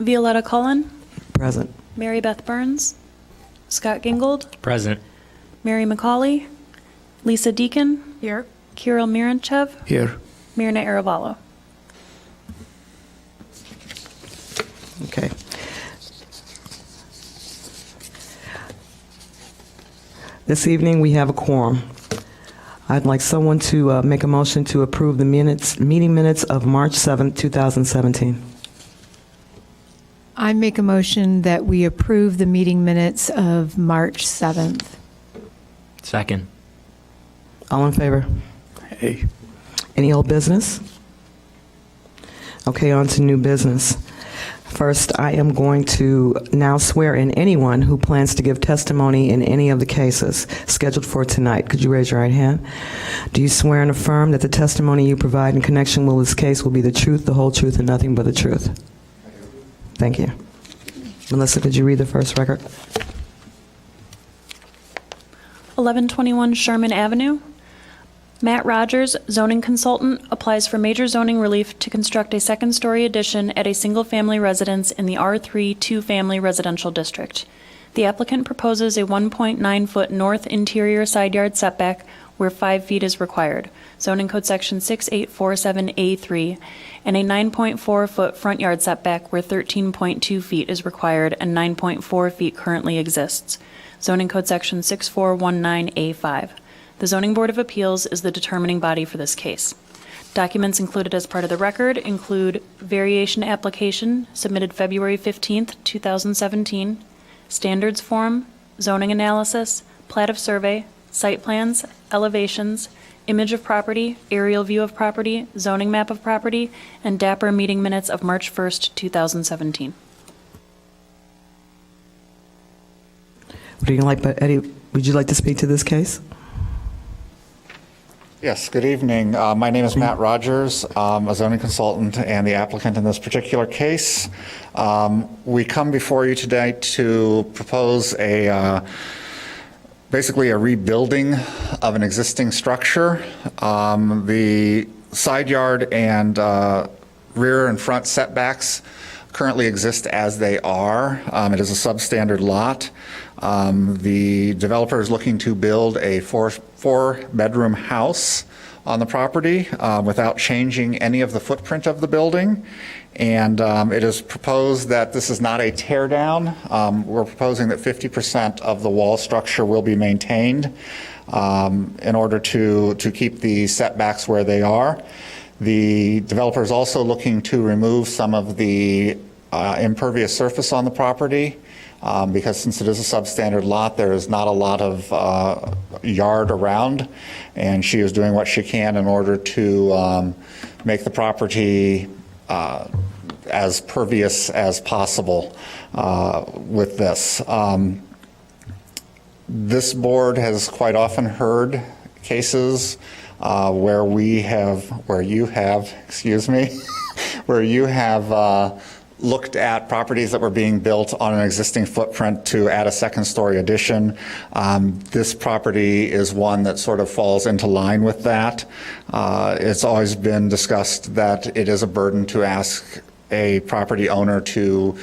Violetta Cullen, Present. Mary Beth Burns, Scott Gingold, Present. Mary McCauley, Lisa Deacon, Here. Kirill Miranchev, Here. Mirna Aravallo. Okay. This evening, we have a quorum. I'd like someone to make a motion to approve the meeting minutes of March 7th, 2017. I make a motion that we approve the meeting minutes of March 7th. Second. All in favor? Hey. Any old business? Okay, on to new business. First, I am going to now swear in anyone who plans to give testimony in any of the cases scheduled for tonight. Could you raise your right hand? Do you swear and affirm that the testimony you provide in connection with this case will be the truth, the whole truth, and nothing but the truth? Thank you. Melissa, could you read the first record? 1121 Sherman Avenue. Matt Rogers, zoning consultant, applies for major zoning relief to construct a second-story addition at a single-family residence in the R3 two-family residential district. The applicant proposes a 1.9-foot north interior side yard setback where 5 feet is required, zoning code section 6847A3, and a 9.4-foot front yard setback where 13.2 feet is required and 9.4 feet currently exists, zoning code section 6419A5. The Zoning Board of Appeals is the determining body for this case. Documents included as part of the record include variation application submitted February 15th, 2017, standards form, zoning analysis, plat of survey, site plans, elevations, image of property, aerial view of property, zoning map of property, and DAPR meeting minutes of March 1st, 2017. Eddie, would you like to speak to this case? Yes, good evening. My name is Matt Rogers. I'm a zoning consultant and the applicant in this particular case. We come before you today to propose basically a rebuilding of an existing structure. The side yard and rear and front setbacks currently exist as they are. It is a substandard lot. The developer is looking to build a four-bedroom house on the property without changing any of the footprint of the building. And it is proposed that this is not a tear down. We're proposing that 50% of the wall structure will be maintained in order to keep the setbacks where they are. The developer is also looking to remove some of the impervious surface on the property because since it is a substandard lot, there is not a lot of yard around, and she is doing what she can in order to make the property as pervious as possible with this. This board has quite often heard cases where you have looked at properties that were being built on an existing footprint to add a second-story addition. This property is one that sort of falls into line with that. It's always been discussed that it is a burden to ask a property owner to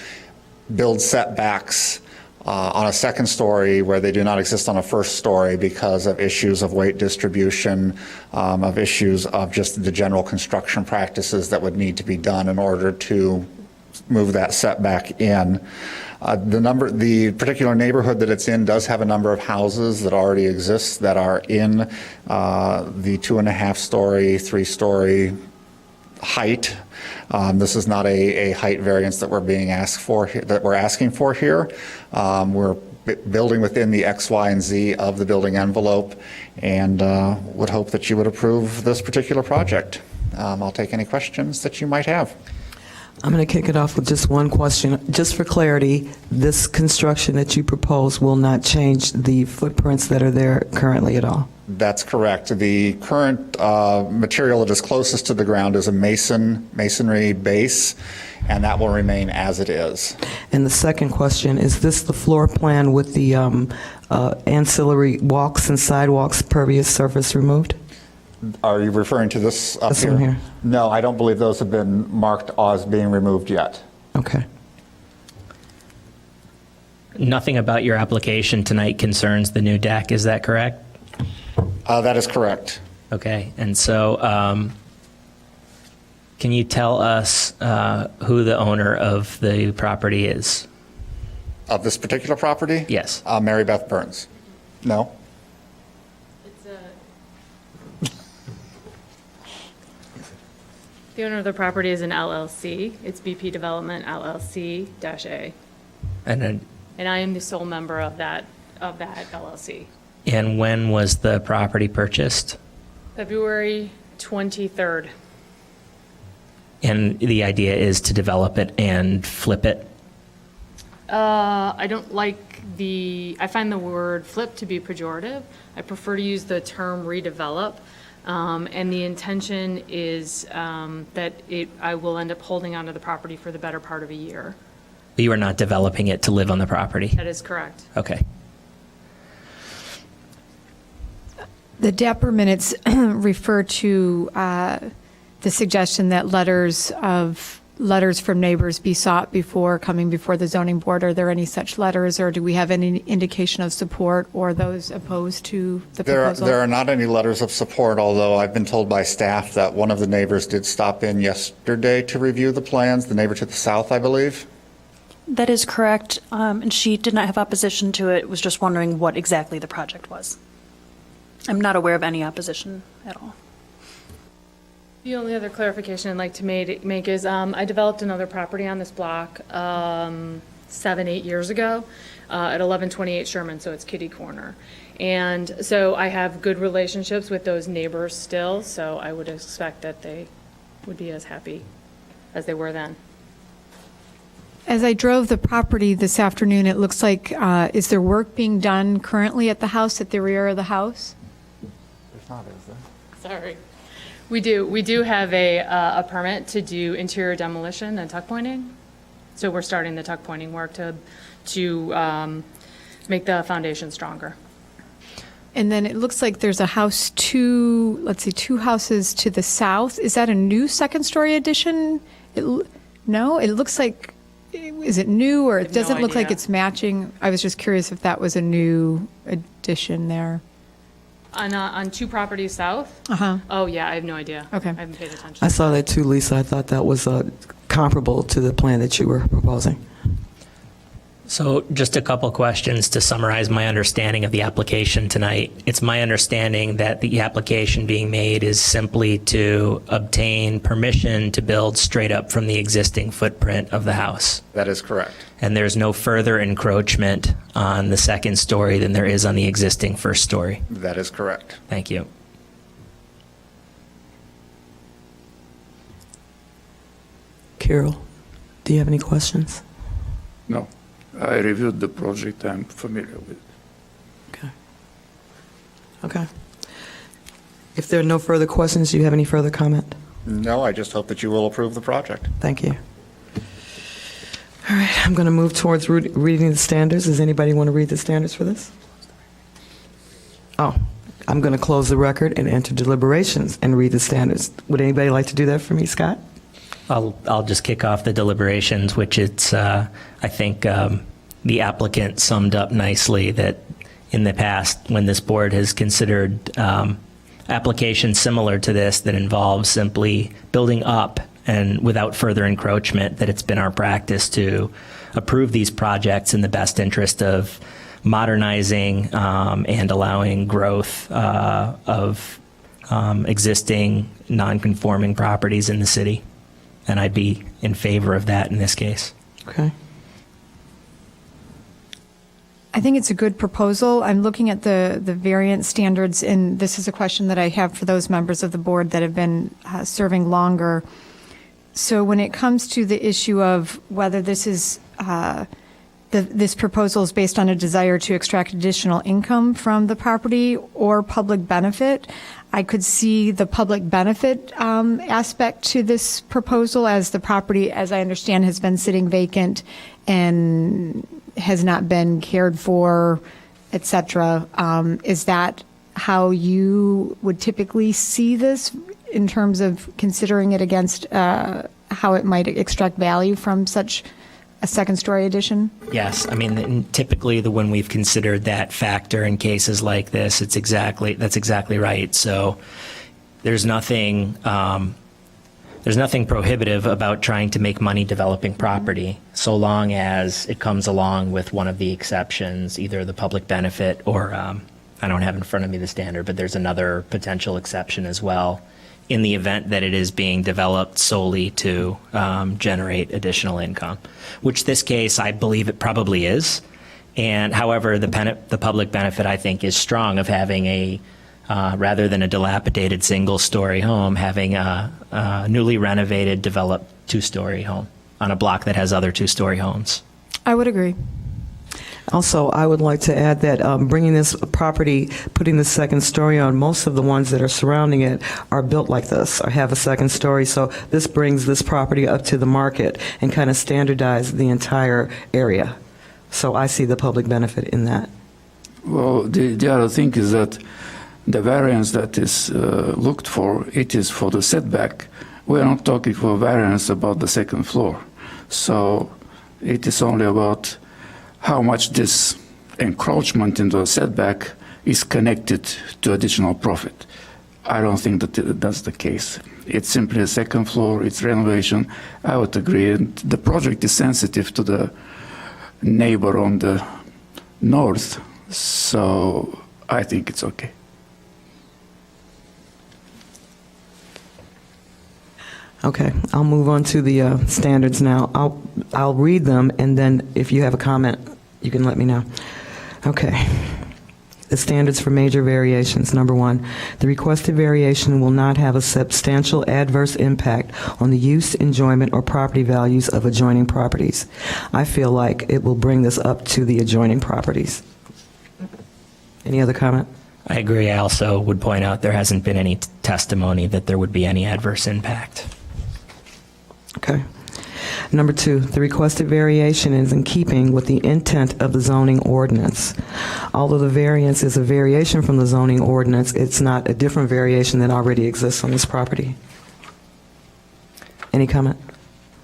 build setbacks on a second story where they do not exist on a first story because of issues of weight distribution, of issues of just the general construction practices that would need to be done in order to move that setback in. The particular neighborhood that it's in does have a number of houses that already exist that are in the 2.5-story, 3-story height. This is not a height variance that we're asking for here. We're building within the X, Y, and Z of the building envelope, and would hope that you would approve this particular project. I'll take any questions that you might have. I'm going to kick it off with just one question. Just for clarity, this construction that you propose will not change the footprints that are there currently at all? That's correct. The current material that is closest to the ground is a masonry base, and that will remain as it is. And the second question, is this the floor plan with the ancillary walks and sidewalks pervious surface removed? Are you referring to this up This here? one here. No, I don't believe those have been marked as being removed yet. Okay. Nothing about your application tonight concerns the new deck, is that correct? That is correct. Okay, and so can you tell us who the owner of the property is? Of this particular property? Yes. Mary Beth Burns. No? The owner of the property is an LLC. It's BP Development LLC-A. And And I am the sole member of that LLC. and when was the property purchased? February 23rd. And the idea is to develop it and flip it? I don't like I find the word flip to be pejorative. I prefer to use the term redevelop. And the intention is that I will end up holding onto the property for the better part of a year. You are not developing it to live on the property? That is correct. Okay. The DAPR minutes refer to the suggestion that letters from neighbors be sought before coming before the zoning board. Are there any such letters, or do we have any indication of support or those opposed to the proposal? There are not any letters of support, although I've been told by staff that one of the neighbors did stop in yesterday to review the plans, the neighbor to the south, I believe. That is correct, and she did not have opposition to it, was just wondering what exactly the project was. I'm not aware of any opposition at all. The only other clarification I'd like to make is I developed another property on this block 7-8 years ago at 1128 Sherman, so it's kitty corner. And so I have good relationships with those neighbors still, so I would expect that they would be as happy as they were then. As I drove the property this afternoon, it looks like, is there work being done currently at the house, at the rear of the house? There's not, is there? Sorry. We do have a permit to do interior demolition and tuck pointing. So we're starting the tuck pointing work to make the foundation stronger. And then it looks like there's a house two houses to the south. Is that a new second-story addition? No, it looks like, is it new, or it have no doesn't look like idea. it's matching? I was just curious if that was a new addition there. On two properties south? Uh-huh. Oh, yeah, I have no idea. Okay. I haven't paid attention. I saw that too, Lisa. I thought that was comparable to the plan that you were proposing. So just a couple questions to summarize my understanding of the application tonight. It's my understanding that the application being made is simply to obtain permission to build straight up from the existing footprint of the house. That is correct. And there's no further encroachment on the second story than there is on the existing first story. That is correct. Thank you. Carol, do you have any questions? No, I reviewed the project. I'm familiar with it. Okay. Okay. If there are no further questions, do you have any further comment? No, I just hope that you will approve the project. Thank you. All right, I'm going to move towards reading the standards. Does anybody want to read the standards for this? Oh, I'm going to close the record and enter deliberations and read the standards. Would anybody like to do that for me, Scott? I'll just kick off the deliberations, which it's, I think the applicant summed up nicely that in the past, when this board has considered applications similar to this that involve simply building up and without further encroachment, that it's been our practice to approve these projects in the best interest of modernizing and allowing growth of existing non-conforming properties in the city. And I'd be in favor of that in this case. Okay. I think it's a good proposal. I'm looking at the variance standards, and this is a question that I have for those members of the board that have been serving longer. So when it comes to the issue of whether this is this proposal is based on a desire to extract additional income from the property or public benefit, I could see the public benefit aspect to this proposal, as the property, as I understand, has been sitting vacant and has not been cared for, et cetera. Is that how you would typically see this in terms of considering it against how it might extract value from such a second-story addition? Yes, I mean, typically when we've considered that factor in cases like this, that's exactly right. So there's nothing prohibitive about trying to make money developing property, so long as it comes along with one of the exceptions, either the public benefit or, I don't have in front of me the standard, but there's another potential exception as well, in the event that it is being developed solely to generate additional income, which this case, I believe it probably is. And however, the public benefit, I think, is strong of having a, rather than a dilapidated single-story home, having a newly renovated, developed two-story home on a block that has other two-story homes. I would agree. Also, I would like to add that bringing this property, putting the second story on, most of the ones that are surrounding it are built like this, or have a second story. So this brings this property up to the market and kind of standardize the entire area. So I see the public benefit in that. Well, the other thing is that the variance that is looked for, it is for the setback. We're not talking for variance about the second floor. So it is only about how much this encroachment into a setback is connected to additional profit. I don't think that that's the case. It's simply a second floor, it's renovation. I would agree. And the project is sensitive to the neighbor on the north, so I think it's okay. Okay, I'll move on to the standards now. I'll read them, and then if you have a comment, you can let me know. Okay. The standards for major variations. Number 1, the requested variation will not have a substantial adverse impact on the use, enjoyment, or property values of adjoining properties. I feel like it will bring this up to the adjoining properties. Any other comment? I agree. I also would point out there hasn't been any testimony that there would be any adverse impact. Okay. Number 2, the requested variation is in keeping with the intent of the zoning ordinance. Although the variance is a variation from the zoning ordinance, it's not a different variation that already exists on this property. Any comment?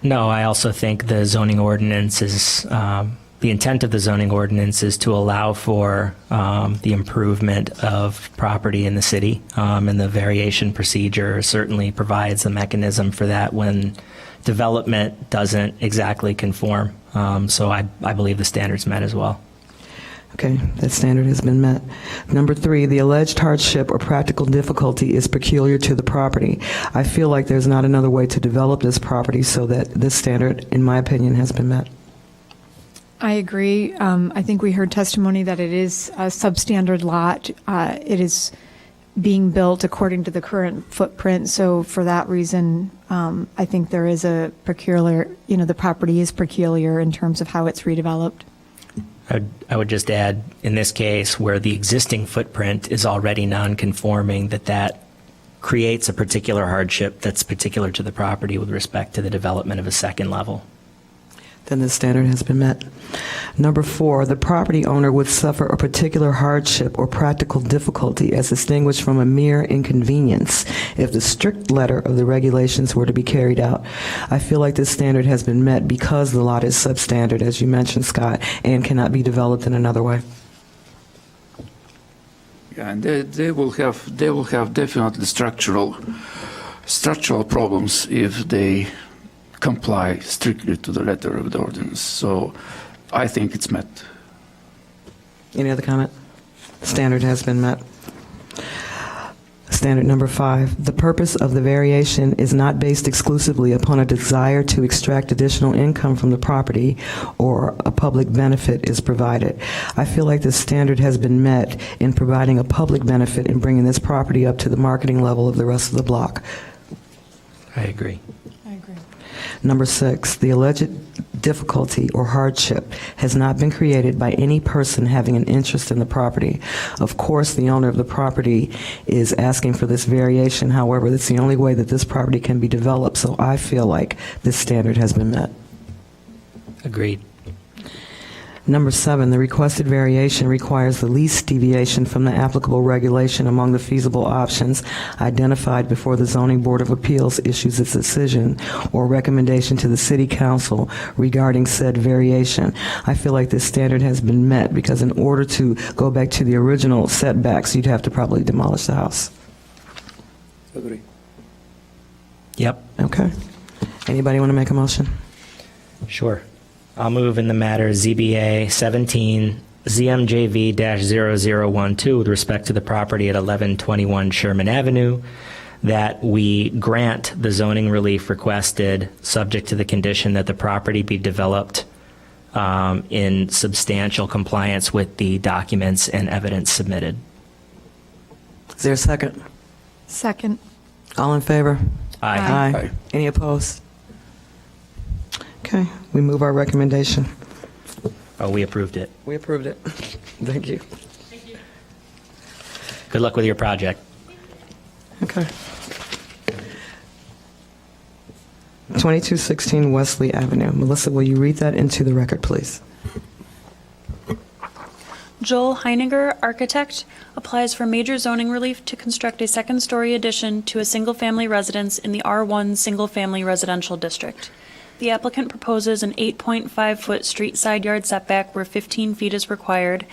No, I also think the zoning ordinance is, the intent of the zoning ordinance is to allow for the improvement of property in the city, and the variation procedure certainly provides a mechanism for that when development doesn't exactly conform. So I believe the standard's met as well. Okay, that standard has been met. Number 3, the alleged hardship or practical difficulty is peculiar to the property. I feel like there's not another way to develop this property so that this standard, in my opinion, has been met. I agree. I think we heard testimony that it is a substandard lot. It is being built according to the current footprint. So for that reason, I think there is a peculiar, the property is peculiar in terms of how it's redeveloped. I would just add, in this case, where the existing footprint is already non-conforming, that creates a particular hardship that's particular to the property with respect to the development of a second level. Then the standard has been met. Number 4, the property owner would suffer a particular hardship or practical difficulty as distinguished from a mere inconvenience if the strict letter of the regulations were to be carried out. I feel like this standard has been met because the lot is substandard, as you mentioned, Scott, and cannot be developed in another way. Yeah, and they will have definitely structural problems if they comply strictly to the letter of the ordinance. So I think it's met. Any other comment? Standard has been met. Standard number 5, the purpose of the variation is not based exclusively upon a desire to extract additional income from the property or a public benefit is provided. I feel like this standard has been met in providing a public benefit in bringing this property up to the marketing level of the rest of the block. I agree. Number 6, the alleged difficulty or hardship has not been created by any person having an interest in the property. Of course, the owner of the property is asking for this variation. However, that's the only way that this property can be developed. So I feel like this standard has been met. Agreed. Number 7, the requested variation requires the least deviation from the applicable regulation among the feasible options identified before the Zoning Board of Appeals issues its decision or recommendation to the City Council regarding said variation. I feel like this standard has been met because in order to go back to the original setbacks, you'd have to probably demolish the house. Agree. Yep, Okay. Anybody want to make a motion? sure. I'll move in the matter ZBA 17 ZMJV-0012 with respect to the property at 1121 Sherman Avenue, that we grant the zoning relief requested, subject to the condition that the property be developed in substantial compliance with the documents and evidence submitted. Is there a second? Second. All in favor? Aye. Aye. Any opposed? Okay, we move our recommendation. Oh, we approved it. We approved it. Thank you. Good luck with your project. Okay. 2216 Wesley Avenue. Melissa, will you read that into the record, please? Joel Heiniger, architect, applies for major zoning relief to construct a second-story addition to a single-family residence in the R1 Single Family Residential District. The applicant proposes an 8.5-foot street side yard setback where 15 feet is required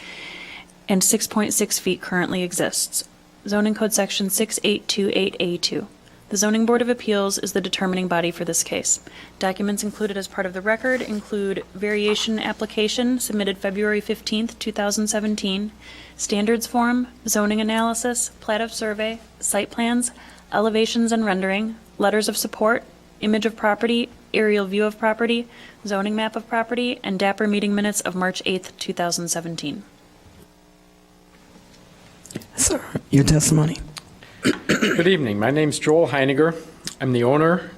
and 6.6 feet currently exists. Zoning Code Section 6828A2. The Zoning Board of Appeals is the determining body for this case. Documents included as part of the record include variation application submitted February 15th, 2017, standards form, zoning analysis, plat of survey, site plans, elevations and rendering, letters of support, image of property, aerial view of property, zoning map of property, and DAPR meeting minutes of March 8th, 2017. Sir, your testimony. Good evening. My name's Joel Heiniger. I'm the owner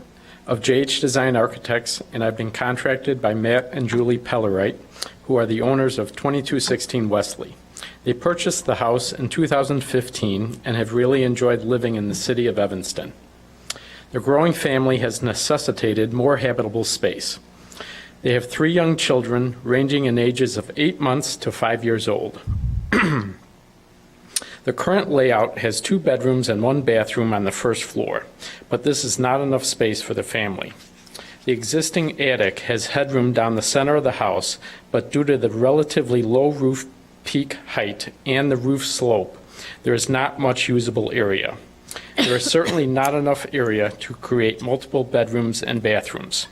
of JH Design Architects, and I've been contracted by Matt and Julie Pellerite, who are the owners of 2216 Wesley. They purchased the house in 2015 and have really enjoyed living in the city of Evanston. Their growing family has necessitated more habitable space. They have 3 young children ranging in ages of 8 months to 5 years old. The current layout has 2 bedrooms and 1 bathroom on the first floor, but this is not enough space for the family. The existing attic has headroom down the center of the house, but due to the relatively low roof peak height and the roof slope, there is not much usable area. There is certainly not enough area to create multiple bedrooms and bathrooms.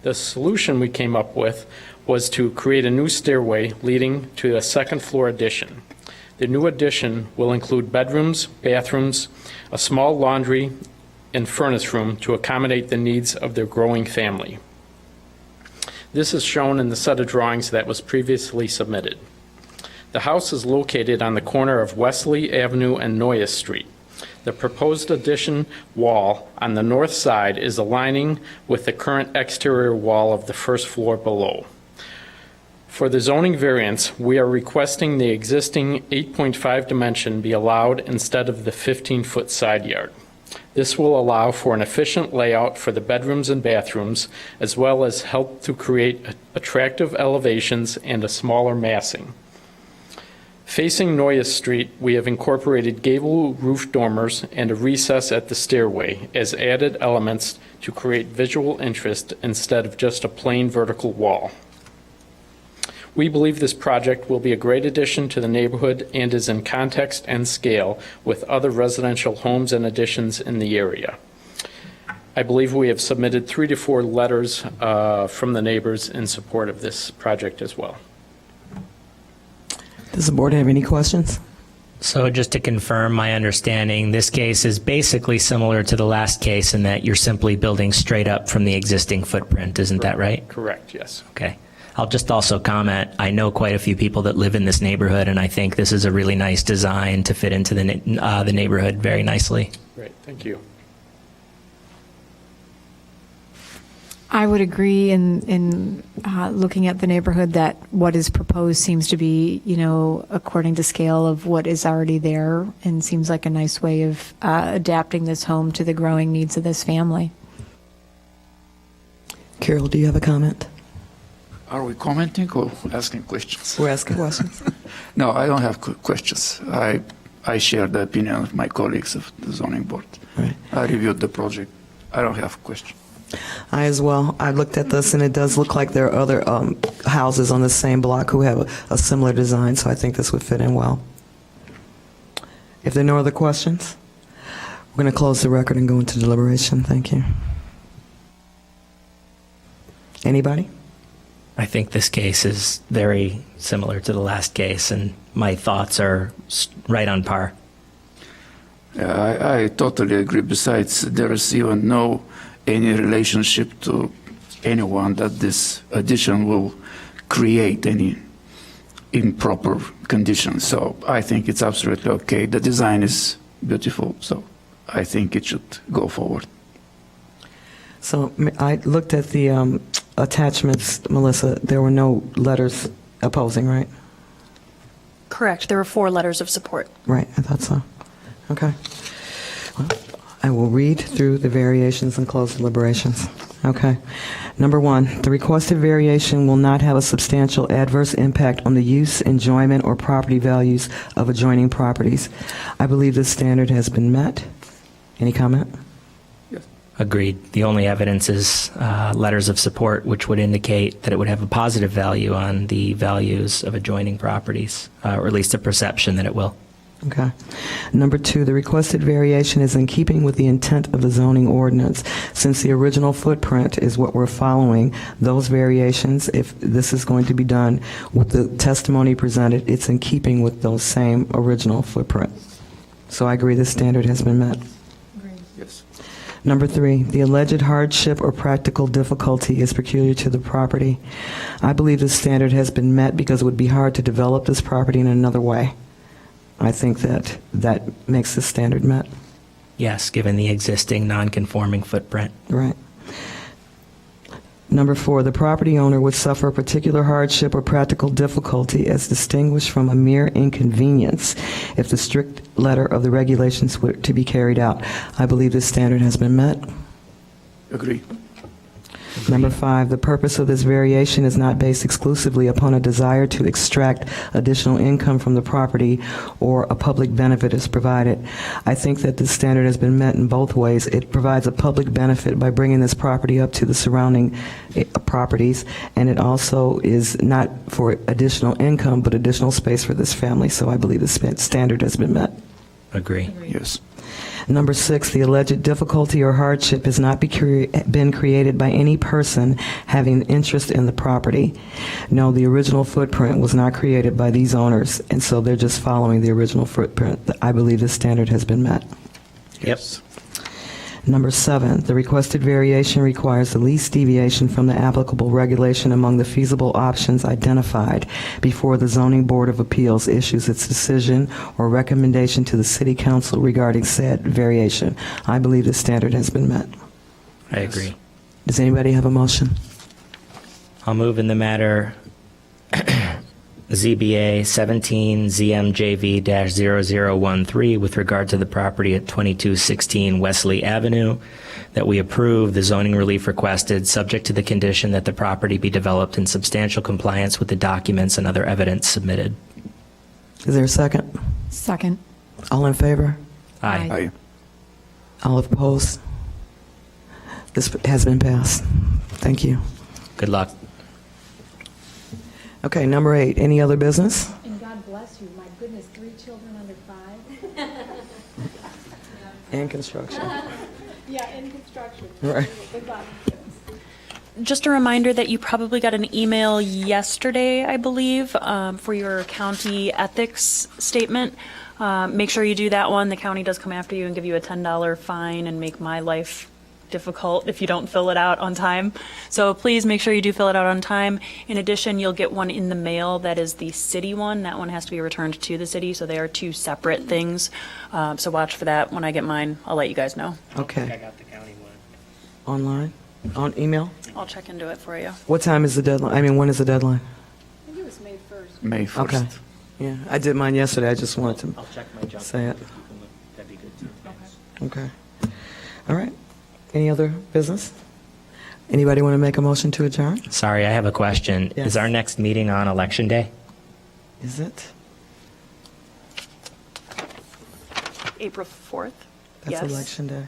The solution we came up with was to create a new stairway leading to a second floor addition. The new addition will include bedrooms, bathrooms, a small laundry, and furnace room to accommodate the needs of their growing family. This is shown in the set of drawings that was previously submitted. The house is located on the corner of Wesley Avenue and Noyes Street. The proposed addition wall on the north side is aligning with the current exterior wall of the first floor below. For the zoning variance, we are requesting the existing 8.5 dimension be allowed instead of the 15-foot side yard. This will allow for an efficient layout for the bedrooms and bathrooms, as well as help to create attractive elevations and a smaller massing. Facing Noyes Street, we have incorporated gable roof dormers and a recess at the stairway as added elements to create visual interest instead of just a plain vertical wall. We believe this project will be a great addition to the neighborhood and is in context and scale with other residential homes and additions in the area. I believe we have submitted 3 to 4 letters from the neighbors in support of this project as well. Does the board have any questions? So just to confirm my understanding, this case is basically similar to the last case in that you're simply building straight up from the existing footprint, isn't that right? Correct, yes. Okay. I'll just also comment, I know quite a few people that live in this neighborhood, and I think this is a really nice design to fit into the neighborhood very nicely. Great, thank you. I would agree in looking at the neighborhood that what is proposed seems to be, according to scale of what is already there, and seems like a nice way of adapting this home to the growing needs of this family. Carol, do you have a comment? Are we commenting or asking questions? We're asking questions. No, I don't have questions. I share the opinion of my colleagues of the zoning board. Right. I reviewed the project. I don't have questions. I as well. I looked at this, and it does look like there are other houses on the same block who have a similar design, so I think this would fit in well. If there are no other questions, we're going to close the record and go into deliberation. Thank you. Anybody? I think this case is very similar to the last case, and my thoughts are right on par. Yeah, I totally agree. Besides, there is even no any relationship to anyone that this addition will create any improper conditions. So I think it's absolutely okay. The design is beautiful, so I think it should go forward. So I looked at the attachments, Melissa. There were no letters opposing, right? Correct. There were 4 letters of support. Right, I thought so. Okay. Well, I will read through the variations and close deliberations. Okay. Number 1, the requested variation will not have a substantial adverse impact on the use, enjoyment, or property values of adjoining properties. I believe this standard has been met. Any comment? Agreed. The only evidence is letters of support, which would indicate that it would have a positive value on the values of adjoining properties, or at least a perception that it will. Okay. Number 2, the requested variation is in keeping with the intent of the zoning ordinance. Since the original footprint is what we're following, those variations, if this is going to be done with the testimony presented, it's in keeping with those same original footprint. So I agree this standard has been met. Yes. Number 3, the alleged hardship or practical difficulty is peculiar to the property. I believe this standard has been met because it would be hard to develop this property in another way. I think that makes the standard met. Yes, given the existing non-conforming footprint. Right. Number 4, the property owner would suffer a particular hardship or practical difficulty as distinguished from a mere inconvenience if the strict letter of the regulations were to be carried out. I believe this standard has been met. Agree. Number 5, the purpose of this variation is not based exclusively upon a desire to extract additional income from the property or a public benefit is provided. I think that this standard has been met in both ways. It provides a public benefit by bringing this property up to the surrounding properties, and it also is not for additional income, but additional space for this family. So I believe this standard has been met. Agree. Yes. Number 6, the alleged difficulty or hardship has not been created by any person having an interest in the property. No, the original footprint was not created by these owners, and so they're just following the original footprint. I believe this standard has been met. Yes. Number 7, the requested variation requires the least deviation from the applicable regulation among the feasible options identified before the Zoning Board of Appeals issues its decision or recommendation to the City Council regarding said variation. I believe the standard has been met. I agree. Does anybody have a motion? I'll move in the matter ZBA 17 ZMJV-0013 with regard to the property at 2216 Wesley Avenue, that we approve the zoning relief requested, subject to the condition that the property be developed in substantial compliance with the documents and other evidence submitted. Is there a second? Second. All in favor? Aye. Aye. All opposed? This has been passed. Thank you. Good luck. Okay, number 8, any other business? And God bless you. My goodness, 3 children under 5. And construction. Yeah, in construction. Right. Good luck. Just a reminder that you probably got an email yesterday, I believe, for your county ethics statement. Make sure you do that one. The county does come after you and give you a $10 fine and make my life difficult if you don't fill it out on time. So please make sure you do fill it out on time. In addition, you'll get one in the mail that is the city one. That one has to be returned to the city, so they are 2 separate things. So watch for that. When I get mine, I'll let you guys know. Okay. got the county one. Online? On email? I'll check into it for you. What time is the deadline? I mean, when is the deadline? I think it was May 1st. May 1st. Okay. Yeah, I did mine yesterday. I just wanted to I'll check my junk. say it. That'd be good too. Okay. All right. Any other business? Anybody want to make a motion to adjourn? Sorry, I have a question. Yes. Is our next meeting on Election Day? Is it? April 4th? That's Yes. Election Day.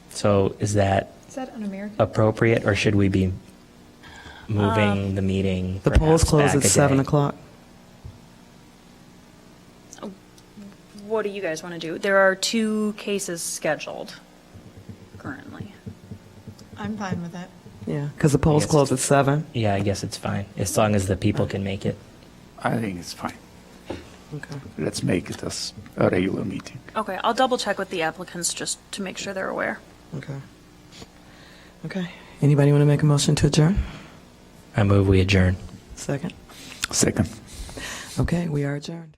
So is that Is that un-American? appropriate, or should we be moving the meeting? The polls perhaps close back at a 7 day? o'clock. What do you guys want to do? There are 2 cases scheduled currently. I'm fine with that. Yeah, because the polls Yes. close at 7. Yeah, I guess it's fine, as long as the people can make it. I think it's fine. Okay. Let's make it as a regular meeting. Okay, I'll double check with the applicants just to make sure they're aware. Okay. Okay. Anybody want to make a motion to adjourn? I move we adjourn. Second. Second. Okay, we are adjourned.